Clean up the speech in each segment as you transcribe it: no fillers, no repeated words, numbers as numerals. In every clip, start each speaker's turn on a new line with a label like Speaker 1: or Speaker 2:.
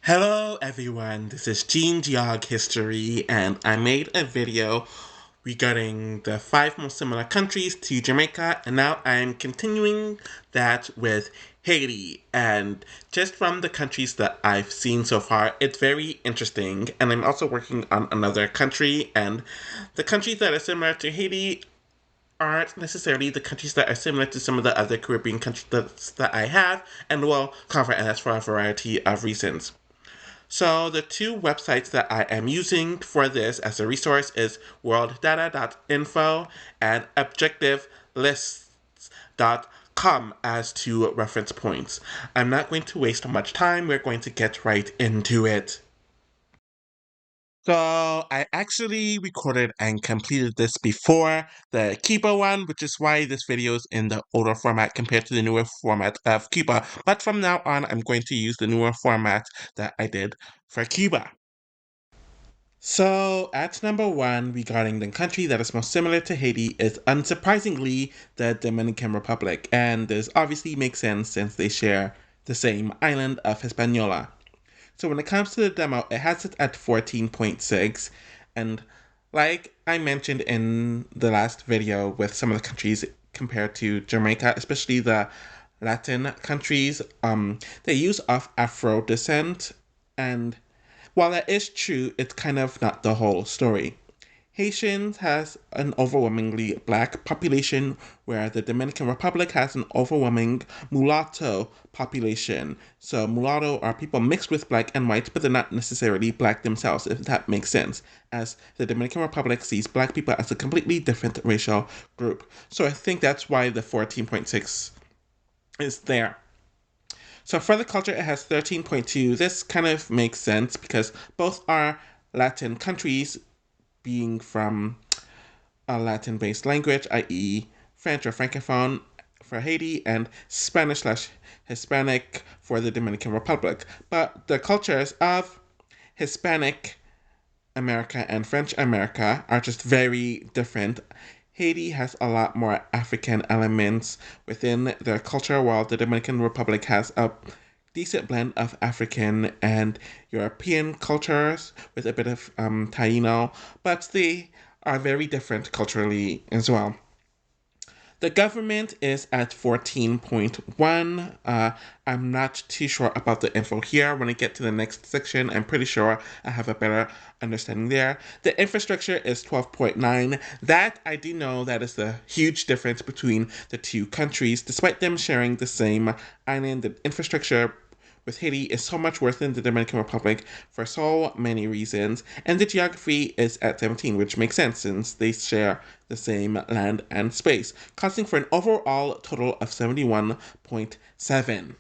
Speaker 1: Hello everyone, this is Gene Geog History, and I made a video regarding the 5 most similar countries to Jamaica, and now I'm continuing that with Haiti. And just from the countries that I've seen so far, it's very interesting, and I'm also working on another country, and the countries that are similar to Haiti aren't necessarily the countries that are similar to some of the other Caribbean countries that I have, and will cover, and that's for a variety of reasons. So the two websites that I am using for this as a resource is worlddata.info and objectivelists.com as two reference points. I'm not going to waste much time. We're going to get right into it. So I actually recorded and completed this before the Keepa one, which is why this video is in the older format compared to the newer format of Keepa. But from now on, I'm going to use the newer format that I did for Cuba. So, at number one, regarding the country that is most similar to Haiti, is unsurprisingly the Dominican Republic. And this obviously makes sense since they share the same island of Hispaniola. So when it comes to the demo, it has it at 14.6. And like I mentioned in the last video with some of the countries compared to Jamaica, especially the Latin countries, they use of Afro descent. And while that is true, it's kind of not the whole story. Haitians has an overwhelmingly black population, where the Dominican Republic has an overwhelming mulatto population. So mulatto are people mixed with black and white, but they're not necessarily black themselves, if that makes sense, as the Dominican Republic sees black people as a completely different racial group. So I think that's why the 14.6 is there. So for the culture, it has 13.2. This kind of makes sense because both are Latin countries, being from a Latin based language, i.e., French or Francophone for Haiti and Spanish slash Hispanic for the Dominican Republic. But the cultures of Hispanic America and French America are just very different. Haiti has a lot more African elements within their culture, while the Dominican Republic has a decent blend of African and European cultures with a bit of Taino, but they are very different culturally as well. The government is at 14.1. I'm not too sure about the info here. When I get to the next section, I'm pretty sure I have a better understanding there. The infrastructure is 12.9. That I do know that is the huge difference between the two countries. Despite them sharing the same island, the infrastructure with Haiti is so much worse than the Dominican Republic for so many reasons, and the geography is at 17, which makes sense since they share the same land and space, costing for an overall total of 71.7.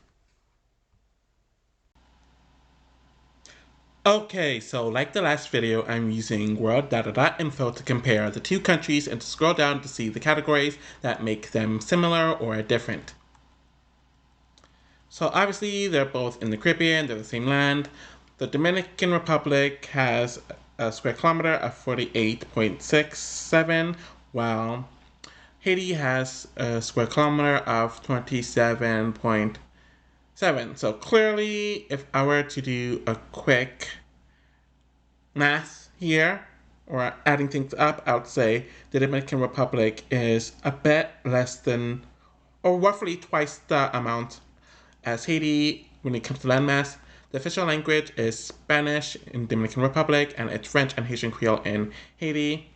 Speaker 1: Okay, so like the last video, I'm using world.info to compare the two countries and to scroll down to see the categories that make them similar or different. So obviously they're both in the Caribbean, they're the same land. The Dominican Republic has a square kilometer of 48.67, while Haiti has a square kilometer of 27.7. So clearly, if I were to do a quick math here, or adding things up, I would say the Dominican Republic is a bit less than, or roughly twice the amount as Haiti when it comes to landmass. The official language is Spanish in Dominican Republic, and it's French and Haitian Creole in Haiti.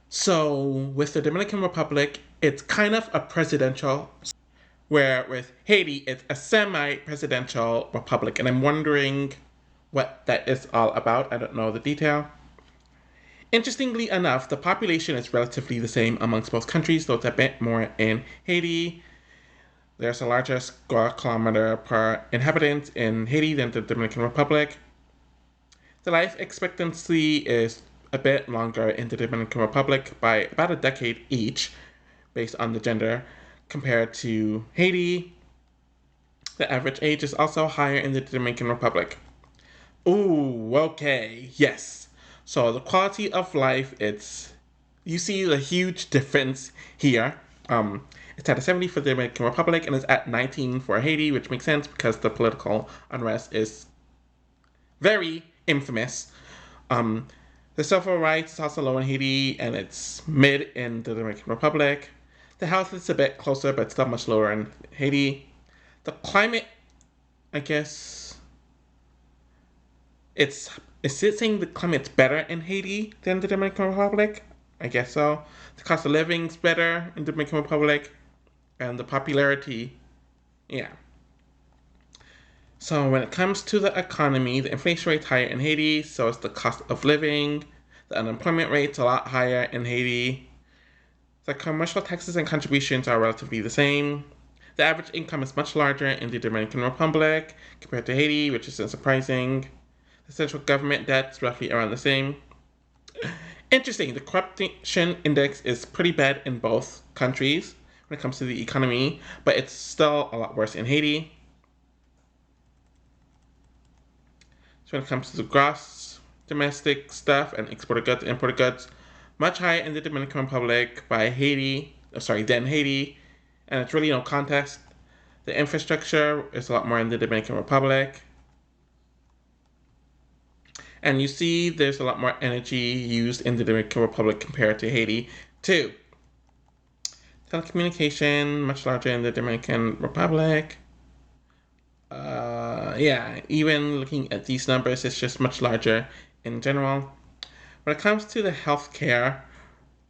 Speaker 1: So with the Dominican Republic, it's kind of a presidential, where with Haiti, it's a semi-presidential republic, and I'm wondering what that is all about. I don't know the detail. Interestingly enough, the population is relatively the same amongst both countries, though it's a bit more in Haiti. There's a larger square kilometer per inhabitant in Haiti than the Dominican Republic. The life expectancy is a bit longer in the Dominican Republic by about a decade each, based on the gender, compared to Haiti. The average age is also higher in the Dominican Republic. Ooh, okay, yes. So the quality of life, you see the huge difference here. It's at a 70 for the Dominican Republic and is at 19 for Haiti, which makes sense because the political unrest is very infamous. Um, the civil rights is also low in Haiti and it's mid in the Dominican Republic. The health is a bit closer, but still much lower in Haiti. The climate, I guess, it's is it saying the climate's better in Haiti than the Dominican Republic? I guess so. The cost of living's better in the Dominican Republic, and the popularity, yeah. So when it comes to the economy, the inflation rate's higher in Haiti, so is the cost of living. The unemployment rate's a lot higher in Haiti. The commercial taxes and contributions are relatively the same. The average income is much larger in the Dominican Republic compared to Haiti, which isn't surprising. The central government debt's roughly around the same. Interesting, the corruption index is pretty bad in both countries when it comes to the economy, but it's still a lot worse in Haiti. So when it comes to the gross domestic stuff and exported goods, imported goods, much higher in the Dominican Republic by Haiti, than Haiti, and it's really no contest. The infrastructure is a lot more in the Dominican Republic. And you see there's a lot more energy used in the Dominican Republic compared to Haiti, too. Telecommunication, much larger in the Dominican Republic. Yeah, even looking at these numbers, it's just much larger in general. When it comes to the healthcare,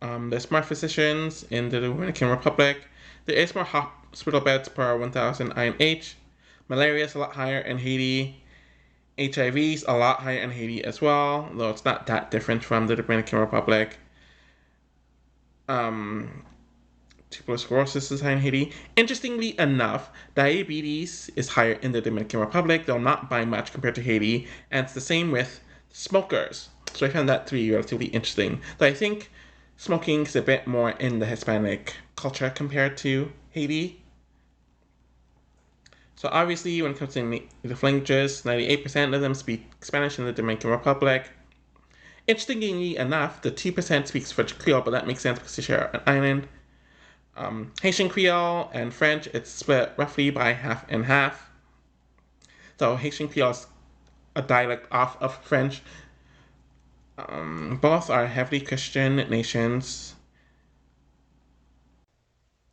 Speaker 1: there's more physicians in the Dominican Republic. There is more hospital beds per 1,000 INH. Malaria is a lot higher in Haiti. HIV is a lot higher in Haiti as well, though it's not that different from the Dominican Republic. Tuberous sclerosis is high in Haiti. Interestingly enough, diabetes is higher in the Dominican Republic, though not by much compared to Haiti, and it's the same with smokers. So I found that to be relatively interesting. Though I think smoking is a bit more in the Hispanic culture compared to Haiti. So obviously, when it comes to native languages, 98% of them speak Spanish in the Dominican Republic. Interestingly enough, the 2% speaks French Creole, but that makes sense because they share an island. Haitian Creole and French, it's split roughly by half and half. So Haitian Creole is a dialect off of French. Both are heavily Christian nations.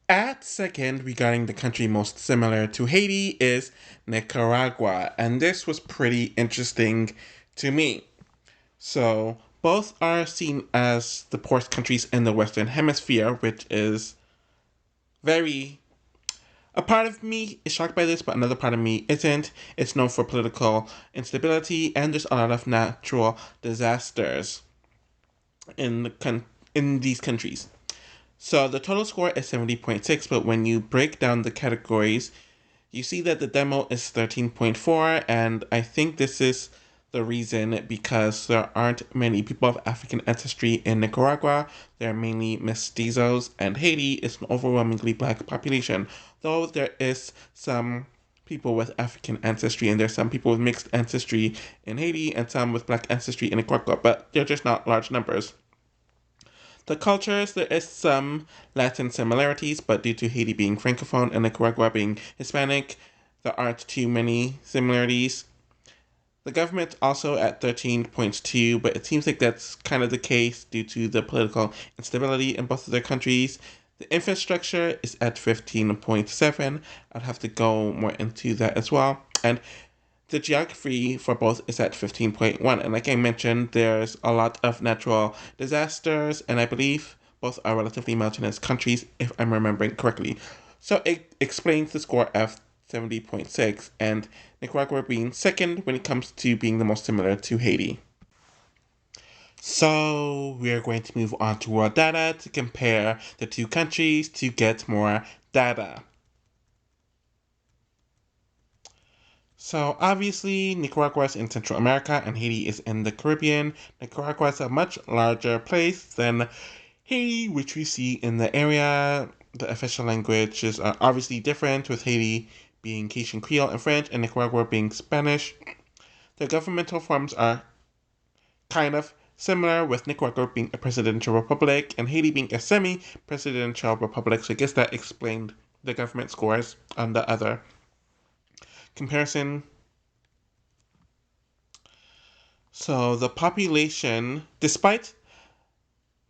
Speaker 1: At second, regarding the country most similar to Haiti, is Nicaragua, and this was pretty interesting to me. So, both are seen as the poorest countries in the Western Hemisphere, which is very. A part of me is shocked by this, but another part of me isn't. It's known for political instability, and there's a lot of natural disasters in these countries. So the total score is 70.6, but when you break down the categories, you see that the demo is 13.4, and I think this is the reason because there aren't many people of African ancestry in Nicaragua. They're mainly mestizos, and Haiti is an overwhelmingly black population, though there is some people with African ancestry, and there's some people with mixed ancestry in Haiti, and some with black ancestry in Nicaragua, but they're just not large numbers. The cultures, there is some Latin similarities, but due to Haiti being Francophone and Nicaragua being Hispanic, there aren't too many similarities. The government also at 13.2, but it seems like that's kind of the case due to the political instability in both of their countries. The infrastructure is at 15.7. I'd have to go more into that as well. And the geography for both is at 15.1, and like I mentioned, there's a lot of natural disasters, and I believe both are relatively mountainous countries, if I'm remembering correctly. So it explains the score of 70.6, and Nicaragua being second when it comes to being the most similar to Haiti. So we're going to move on to raw data to compare the two countries to get more data. So obviously, Nicaragua is in Central America and Haiti is in the Caribbean. Nicaragua is a much larger place than Haiti, which we see in the area. The official languages are obviously different, with Haiti being Haitian Creole and French, and Nicaragua being Spanish. The governmental forms are kind of similar, with Nicaragua being a presidential republic and Haiti being a semi presidential republic, so I guess that explained the government scores on the other comparison. So the population, despite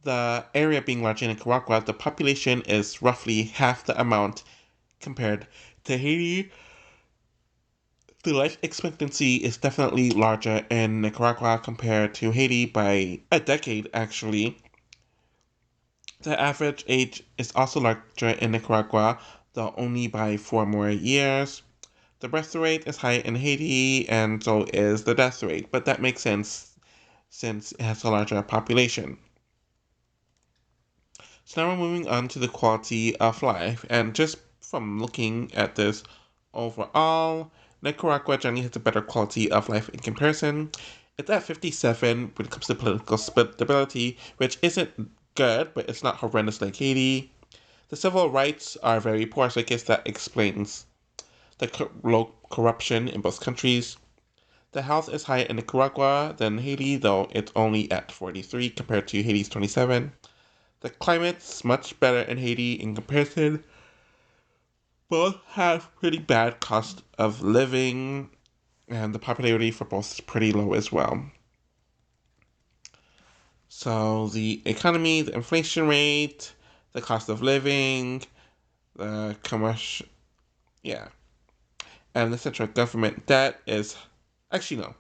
Speaker 1: the area being large in Nicaragua, the population is roughly half the amount compared to Haiti. The life expectancy is definitely larger in Nicaragua compared to Haiti by a decade, actually. The average age is also larger in Nicaragua, though only by 4 more years. The birth rate is high in Haiti, and so is the death rate, but that makes sense since it has a larger population. So now we're moving on to the quality of life, and just from looking at this overall, Nicaragua generally has a better quality of life in comparison. It's at 57 when it comes to political stability, which isn't good, but it's not horrendous like Haiti. The civil rights are very poor, so I guess that explains the low corruption in both countries. The health is higher in Nicaragua than Haiti, though it's only at 43 compared to Haiti's 27. The climate's much better in Haiti in comparison. Both have pretty bad cost of living, and the popularity for both is pretty low as well. So the economy, the inflation rate, the cost of living, the commercial, yeah, and the central government debt is actually no.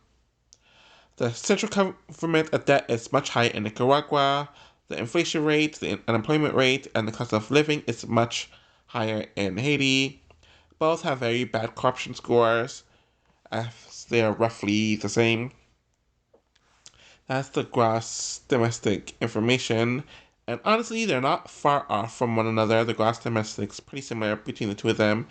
Speaker 1: The central government debt is much higher in Nicaragua. The inflation rate, the unemployment rate, and the cost of living is much higher in Haiti. Both have very bad corruption scores, as they are roughly the same. That's the gross domestic information. And honestly, they're not far off from one another. The gross domestic is pretty similar between the two of them.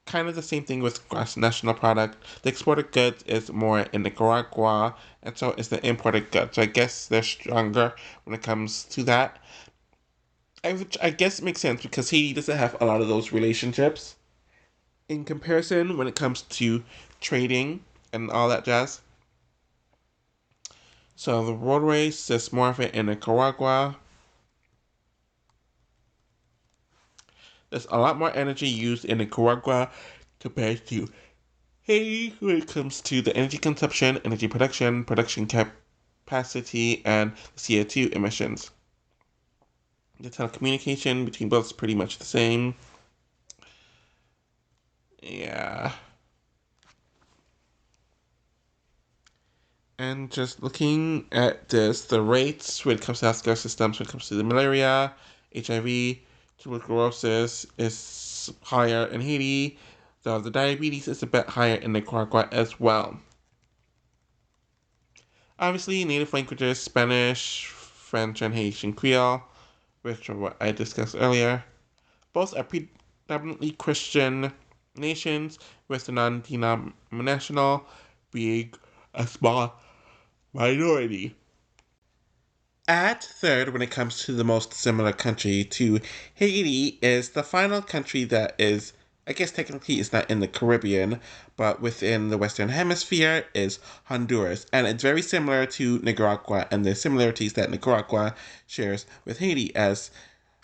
Speaker 1: Kind of the same thing with gross national product. The exported goods is more in Nicaragua, and so is the imported goods. So I guess they're stronger when it comes to that. Which I guess it makes sense because he doesn't have a lot of those relationships. In comparison, when it comes to trading and all that jazz. So the road race, there's more of it in Nicaragua. There's a lot more energy used in Nicaragua compared to Haiti when it comes to the energy consumption, energy production, production capacity, and CO2 emissions. The telecommunication between both is pretty much the same. Yeah. And just looking at this, the rates when it comes to healthcare systems, when it comes to the malaria, HIV, tuberculosis is higher in Haiti, though the diabetes is a bit higher in Nicaragua as well. Obviously, native languages, Spanish, French, and Haitian Creole, which are what I discussed earlier. Both are predominantly Christian nations, with the non-denominational being a small minority. At third, when it comes to the most similar country to Haiti, is the final country that is, I guess technically it's not in the Caribbean, but within the Western Hemisphere, is Honduras. And it's very similar to Nicaragua and the similarities that Nicaragua shares with Haiti, as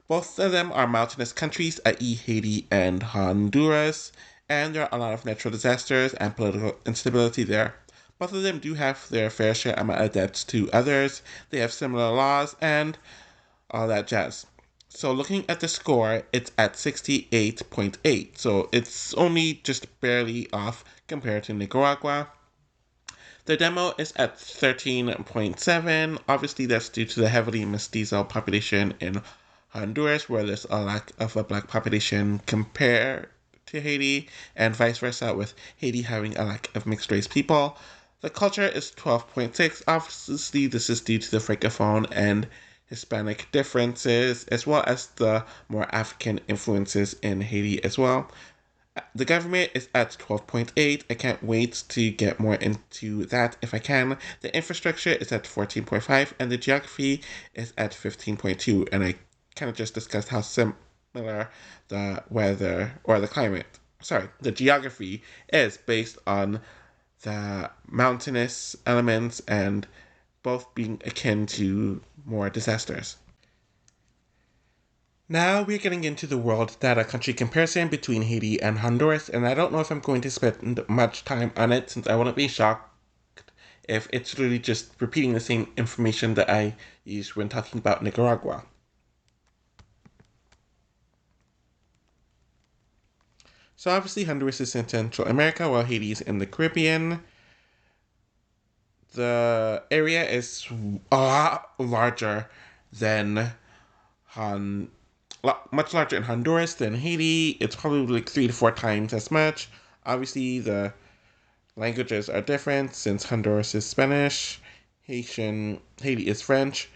Speaker 1: both of them are mountainous countries, i.e., Haiti and Honduras, and there are a lot of natural disasters and political instability there. Both of them do have their fair share amount of debts to others. They have similar laws and all that jazz. So looking at the score, it's at 68.8. So it's only just barely off compared to Nicaragua. The demo is at 13.7. Obviously, that's due to the heavily mestizo population in Honduras, where there's a lack of a black population compared to Haiti, and vice versa, with Haiti having a lack of mixed race people. The culture is 12.6. Obviously, this is due to the Francophone and Hispanic differences, as well as the more African influences in Haiti as well. The government is at 12.8. I can't wait to get more into that if I can. The infrastructure is at 14.5, and the geography is at 15.2. And I kind of just discussed how similar the weather or the climate, sorry, the geography is based on the mountainous elements and both being akin to more disasters. Now we're getting into the world data country comparison between Haiti and Honduras, and I don't know if I'm going to spend much time on it since I wouldn't be shocked if it's really just repeating the same information that I used when talking about Nicaragua. So obviously Honduras is in Central America while Haiti is in the Caribbean. The area is a lot larger than much larger in Honduras than Haiti. It's probably like 3 to 4 times as much. Obviously, the languages are different since Honduras is Spanish, Haiti is French.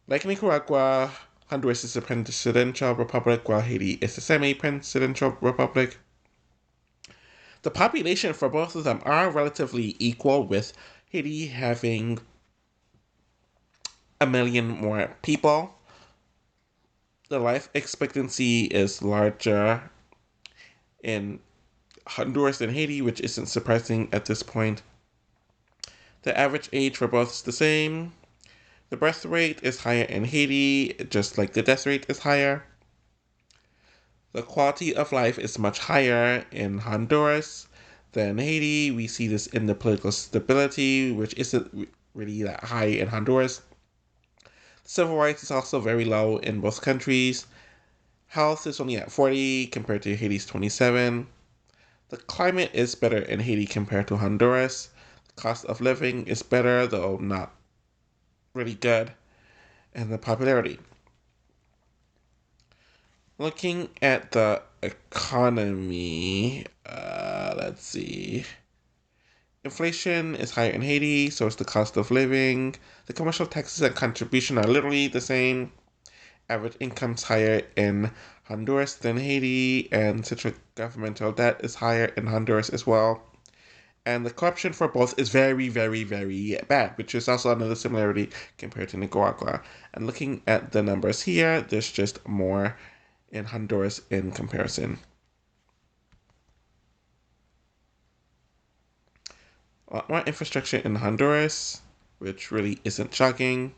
Speaker 1: Like Nicaragua, Honduras is a presidential republic while Haiti is a semi-presidential republic. The population for both of them are relatively equal, with Haiti having 1 million more people. The life expectancy is larger in Honduras than Haiti, which isn't surprising at this point. The average age for both is the same. The birth rate is higher in Haiti, just like the death rate is higher. The quality of life is much higher in Honduras than Haiti. We see this in the political stability, which isn't really that high in Honduras. Civil rights is also very low in both countries. Health is only at 40 compared to Haiti's 27. The climate is better in Haiti compared to Honduras. The cost of living is better, though not really good. And the popularity. Looking at the economy, let's see. Inflation is higher in Haiti, so is the cost of living. The commercial taxes and contribution are literally the same. Average income is higher in Honduras than Haiti, and central governmental debt is higher in Honduras as well. And the corruption for both is very, very, very bad, which is also another similarity compared to Nicaragua. And looking at the numbers here, there's just more in Honduras in comparison. A lot more infrastructure in Honduras, which really isn't shocking.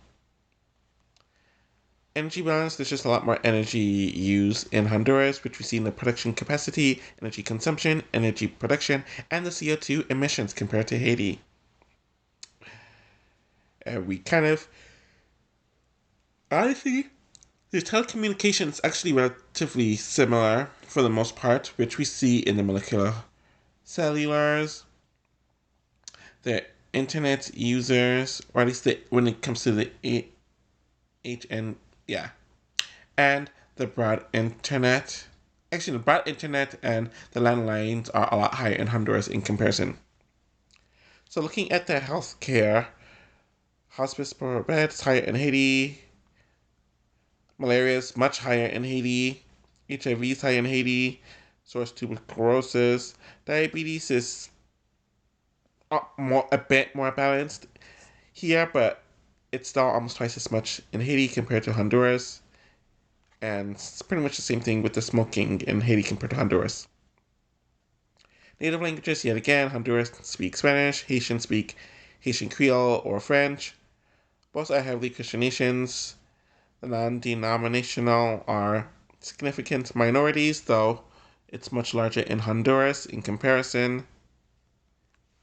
Speaker 1: Energy balance, there's just a lot more energy used in Honduras, which we see in the production capacity, energy consumption, energy production, and the CO2 emissions compared to Haiti. We kind of, honestly, the telecommunication is actually relatively similar for the most part, which we see in the molecular cellulars, the internet users, or at least when it comes to the HN, yeah, and the broad internet. Actually, the broad internet and the landlines are a lot higher in Honduras in comparison. So looking at the healthcare, hospice per bed is higher in Haiti. Malaria is much higher in Haiti. HIV is higher in Haiti. So is tuberculosis. Diabetes is a bit more balanced here, but it's still almost twice as much in Haiti compared to Honduras. And it's pretty much the same thing with the smoking in Haiti compared to Honduras. Native languages, yet again, Honduras speak Spanish, Haitians speak Haitian Creole or French. Both are heavily Christian nations. The non-denominational are significant minorities, though it's much larger in Honduras in comparison.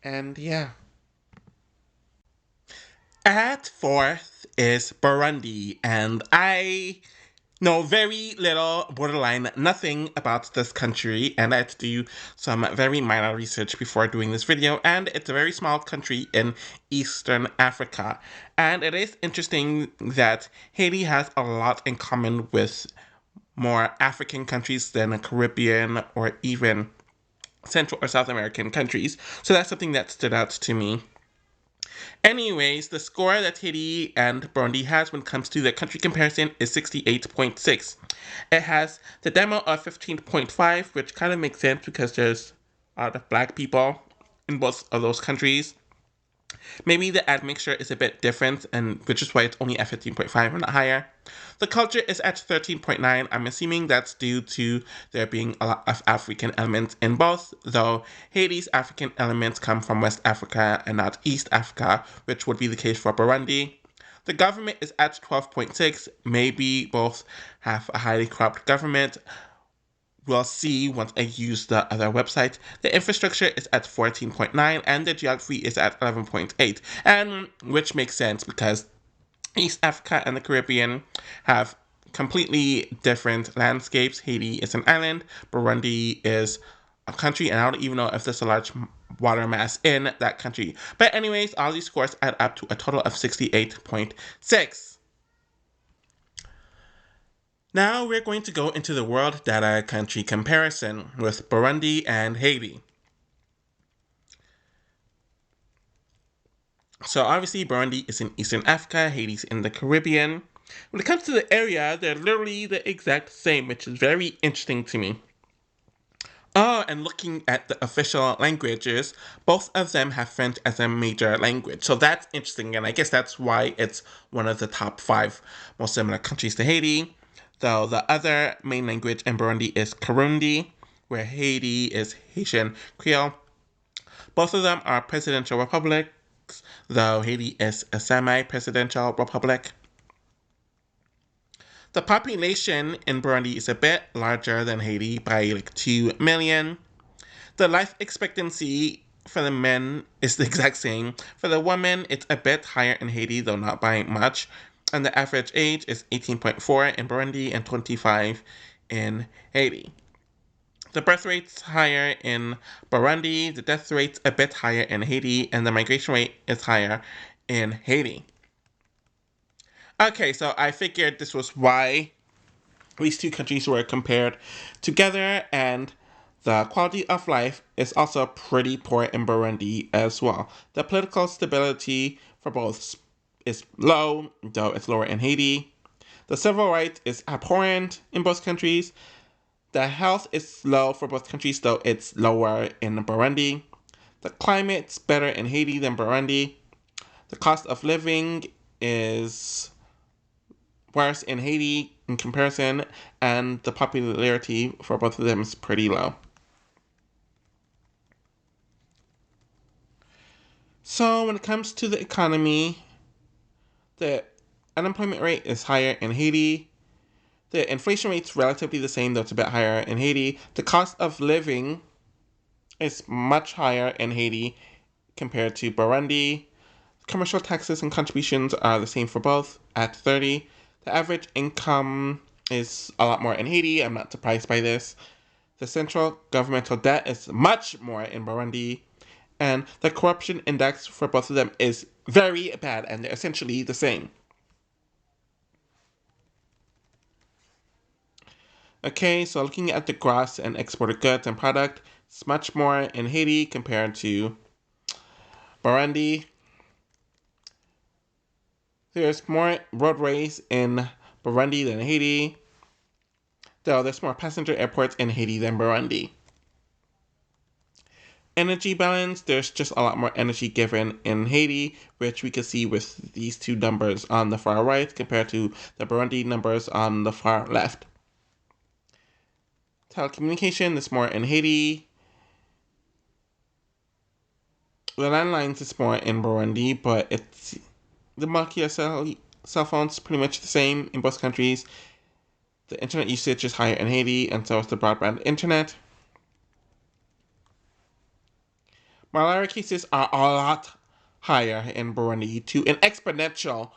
Speaker 1: And yeah. At fourth is Burundi, and I know very little, borderline nothing about this country, and I had to do some very minor research before doing this video, and it's a very small country in Eastern Africa. And it is interesting that Haiti has a lot in common with more African countries than Caribbean or even Central or South American countries. So that's something that stood out to me. Anyways, the score that Haiti and Burundi has when it comes to the country comparison is 68.6. It has the demo of 15.5, which kind of makes sense because there's a lot of black people in both of those countries. Maybe the admixture is a bit different, and which is why it's only at 15.5 and not higher. The culture is at 13.9. I'm assuming that's due to there being a lot of African elements in both, though Haiti's African elements come from West Africa and not East Africa, which would be the case for Burundi. The government is at 12.6. Maybe both have a highly corrupt government. We'll see once I use the other website. The infrastructure is at 14.9 and the geography is at 11.8, and which makes sense because East Africa and the Caribbean have completely different landscapes. Haiti is an island, Burundi is a country, and I don't even know if there's a large water mass in that country. But anyways, all these scores add up to a total of 68.6. Now we're going to go into the world data country comparison with Burundi and Haiti. So obviously Burundi is in Eastern Africa, Haiti's in the Caribbean. When it comes to the area, they're literally the exact same, which is very interesting to me. Oh, and looking at the official languages, both of them have French as a major language. So that's interesting, and I guess that's why it's one of the top 5 most similar countries to Haiti. Though the other main language in Burundi is Kirundi, where Haiti is Haitian Creole. Both of them are presidential republics, though Haiti is a semi-presidential republic. The population in Burundi is a bit larger than Haiti by like 2 million. The life expectancy for the men is the exact same. For the women, it's a bit higher in Haiti, though not by much. And the average age is 18.4 in Burundi and 25 in Haiti. The birth rate's higher in Burundi, the death rate's a bit higher in Haiti, and the migration rate is higher in Haiti. Okay, so I figured this was why these two countries were compared together, and the quality of life is also pretty poor in Burundi as well. The political stability for both is low, though it's lower in Haiti. The civil rights is abhorrent in both countries. The health is low for both countries, though it's lower in Burundi. The climate's better in Haiti than Burundi. The cost of living is worse in Haiti in comparison, and the popularity for both of them is pretty low. So when it comes to the economy, the unemployment rate is higher in Haiti. The inflation rate's relatively the same, though it's a bit higher in Haiti. The cost of living is much higher in Haiti compared to Burundi. Commercial taxes and contributions are the same for both at 30. The average income is a lot more in Haiti. I'm not surprised by this. The central governmental debt is much more in Burundi. And the corruption index for both of them is very bad, and they're essentially the same. Okay, so looking at the gross and exported goods and product, it's much more in Haiti compared to Burundi. There's more roadways in Burundi than Haiti, though there's more passenger airports in Haiti than Burundi. Energy balance, there's just a lot more energy given in Haiti, which we can see with these two numbers on the far right compared to the Burundi numbers on the far left. Telecommunication is more in Haiti. The landlines is more in Burundi, but it's the Nokia cell phones pretty much the same in both countries. The internet usage is higher in Haiti, and so is the broadband internet. Malaria cases are a lot higher in Burundi to an exponential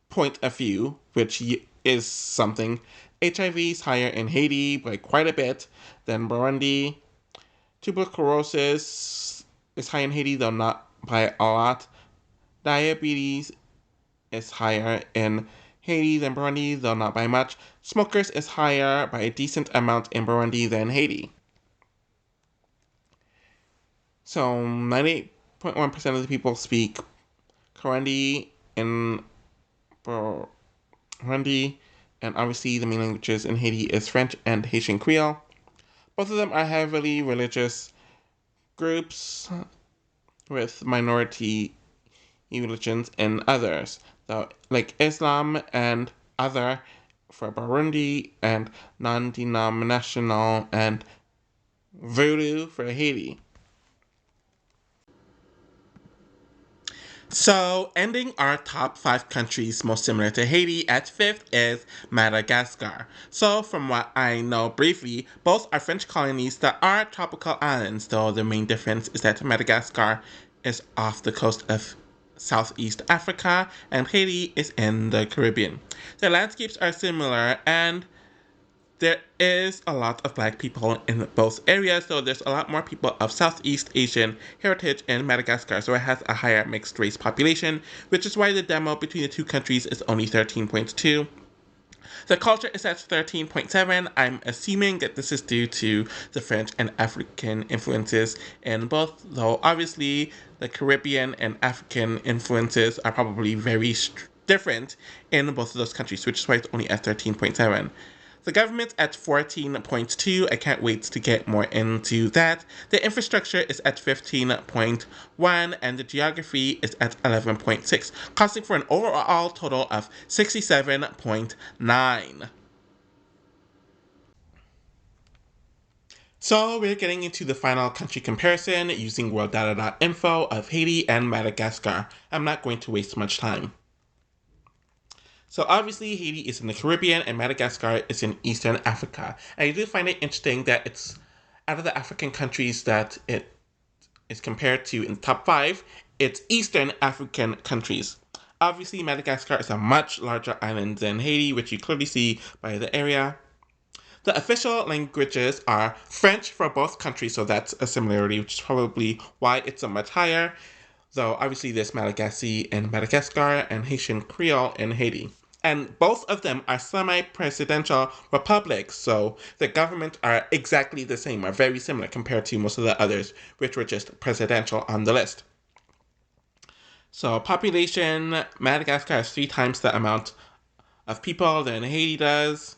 Speaker 1: point of view, which is something. HIV is higher in Haiti by quite a bit than Burundi. Tuberculosis is high in Haiti, though not by a lot. Diabetes is higher in Haiti than Burundi, though not by much. Smokers is higher by a decent amount in Burundi than Haiti. So 98.1% of the people speak Kirundi in Burundi, and obviously the main languages in Haiti is French and Haitian Creole. Both of them are heavily religious groups with minority religions in others, so like Islam and other for Burundi, and non-denominational and voodoo for Haiti. So, ending our top five countries most similar to Haiti at fifth is Madagascar. So, from what I know briefly, both are French colonies that are tropical islands, though the main difference is that Madagascar is off the coast of Southeast Africa and Haiti is in the Caribbean. The landscapes are similar, and there is a lot of black people in both areas, so there's a lot more people of Southeast Asian heritage in Madagascar, so it has a higher mixed race population, which is why the demo between the two countries is only 13.2. The culture is at 13.7. I'm assuming that this is due to the French and African influences in both, though obviously the Caribbean and African influences are probably very different in both of those countries, which is why it's only at 13.7. The government's at 14.2. I can't wait to get more into that. The infrastructure is at 15.1 and the geography is at 11.6, costing for an overall total of 67.9. So we're getting into the final country comparison using worlddata.info of Haiti and Madagascar. I'm not going to waste much time. So obviously Haiti is in the Caribbean and Madagascar is in Eastern Africa. And I do find it interesting that it's out of the African countries that it is compared to in the top five, it's Eastern African countries. Obviously Madagascar is a much larger island than Haiti, which you clearly see by the area. The official languages are French for both countries, so that's a similarity, which is probably why it's so much higher. Though obviously there's Malagasy in Madagascar and Haitian Creole in Haiti. And both of them are semi-presidential republics, so the government are exactly the same, are very similar compared to most of the others, which were just presidential on the list. So population, Madagascar has 3 times the amount of people than Haiti does.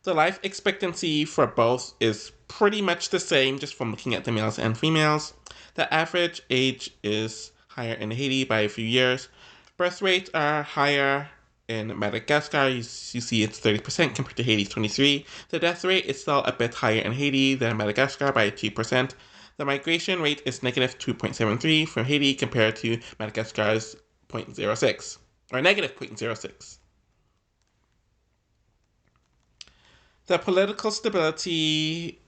Speaker 1: The life expectancy for both is pretty much the same, just from looking at the males and females. The average age is higher in Haiti by a few years. Birth rates are higher in Madagascar. You see it's 30% compared to Haiti's 23%. The death rate is still a bit higher in Haiti than Madagascar by 2%. The migration rate is negative 2.73 from Haiti compared to Madagascar's 0.06, or negative 0.06. The political stability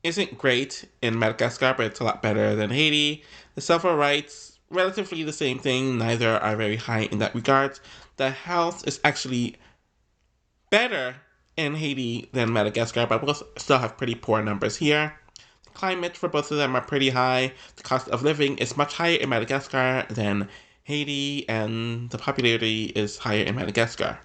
Speaker 1: isn't great in Madagascar, but it's a lot better than Haiti. The civil rights, relatively the same thing, neither are very high in that regard. The health is actually better in Haiti than Madagascar, but both still have pretty poor numbers here. The climate for both of them are pretty high. The cost of living is much higher in Madagascar than Haiti, and the popularity is higher in Madagascar.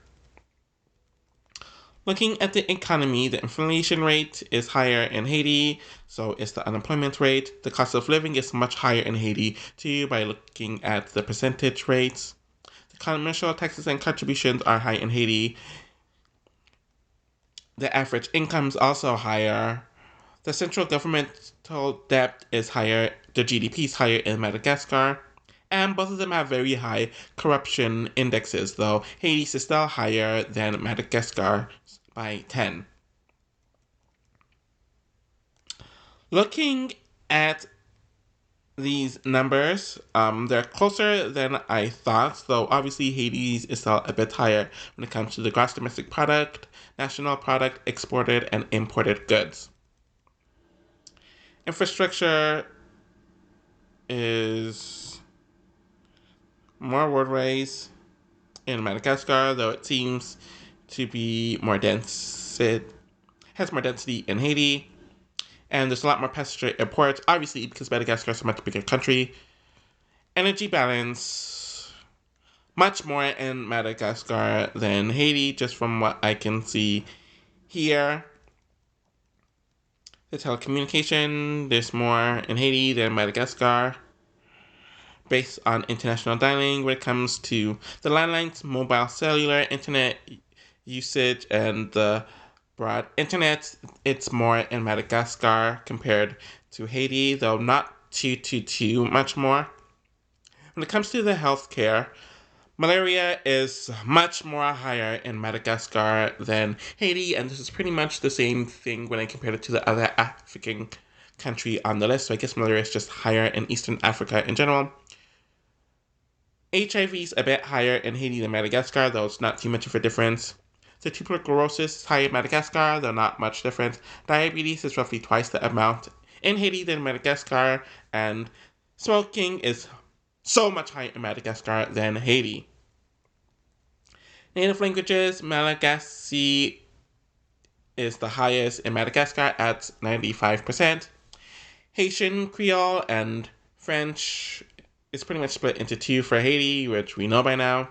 Speaker 1: Looking at the economy, the inflation rate is higher in Haiti, so is the unemployment rate. The cost of living is much higher in Haiti too by looking at the percentage rates. The commercial taxes and contributions are high in Haiti. The average income is also higher. The central governmental debt is higher. The GDP is higher in Madagascar. And both of them have very high corruption indexes, though Haiti's is still higher than Madagascar by 10. Looking at these numbers, they're closer than I thought, though obviously Haiti's is still a bit higher when it comes to the gross domestic product, national product, exported and imported goods. Infrastructure is more roadways in Madagascar, though it seems to be more dense. It has more density in Haiti, and there's a lot more passenger airports, obviously because Madagascar is a much bigger country. Energy balance, much more in Madagascar than Haiti, just from what I can see here. The telecommunication, there's more in Haiti than Madagascar. Based on international dialing, when it comes to the landlines, mobile cellular internet usage, and the broad internet, it's more in Madagascar compared to Haiti, though not too much more. When it comes to the healthcare, malaria is much more higher in Madagascar than Haiti, and this is pretty much the same thing when I compare it to the other African country on the list. So I guess malaria is just higher in Eastern Africa in general. HIV is a bit higher in Haiti than Madagascar, though it's not too much of a difference. The tuberculosis is higher in Madagascar, though not much difference. Diabetes is roughly twice the amount in Haiti than Madagascar, and smoking is so much higher in Madagascar than Haiti. Native languages, Malagasy is the highest in Madagascar at 95%. Haitian Creole and French is pretty much split into two for Haiti, which we know by now.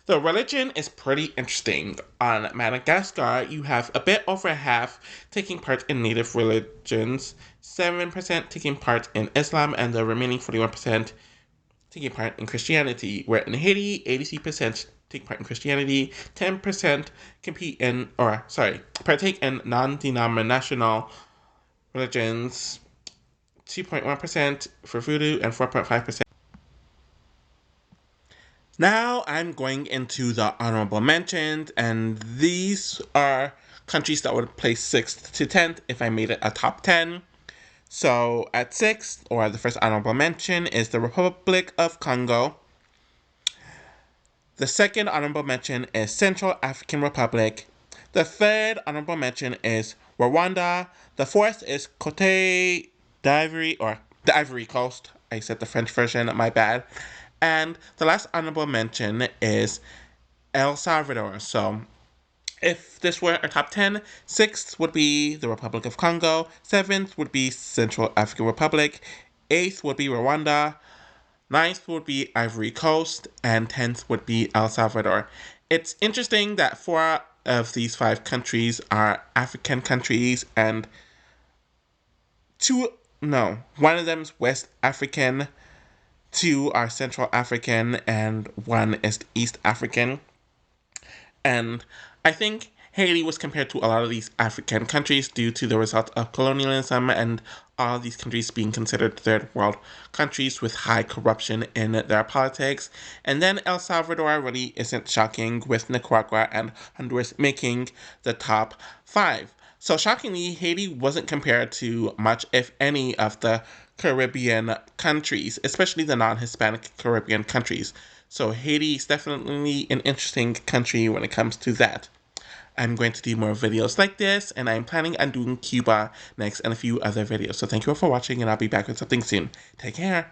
Speaker 1: The religion is pretty interesting. On Madagascar, you have a bit over half taking part in native religions, 7% taking part in Islam, and the remaining 41% taking part in Christianity. Where in Haiti, 83% take part in Christianity, 10% partake in non-denominational religions, 2.1% for voodoo, and 4.5%. Now I'm going into the honorable mentions, and these are countries that would place 6th to 10th if I made it a top 10. So at 6th, or the first honorable mention, is the Republic of Congo. The second honorable mention is Central African Republic. The third honorable mention is Rwanda. The fourth is Côte d'Ivoire, or the Ivory Coast. I said the French version, my bad. And the last honorable mention is El Salvador. So if this were a top 10, 6th would be the Republic of Congo, 7th would be Central African Republic, 8th would be Rwanda, 9th would be Ivory Coast, and 10th would be El Salvador. It's interesting that 4 of these 5 countries are African countries, and one of them is West African, 2 are Central African, and 1 is East African. And I think Haiti was compared to a lot of these African countries due to the result of colonialism and all these countries being considered third world countries with high corruption in their politics. And then El Salvador really isn't shocking, with Nicaragua and Honduras making the top 5. So shockingly, Haiti wasn't compared to much, if any, of the Caribbean countries, especially the non-Hispanic Caribbean countries. So Haiti is definitely an interesting country when it comes to that. I'm going to do more videos like this, and I'm planning on doing Cuba next and a few other videos. So thank you all for watching, and I'll be back with something soon. Take care.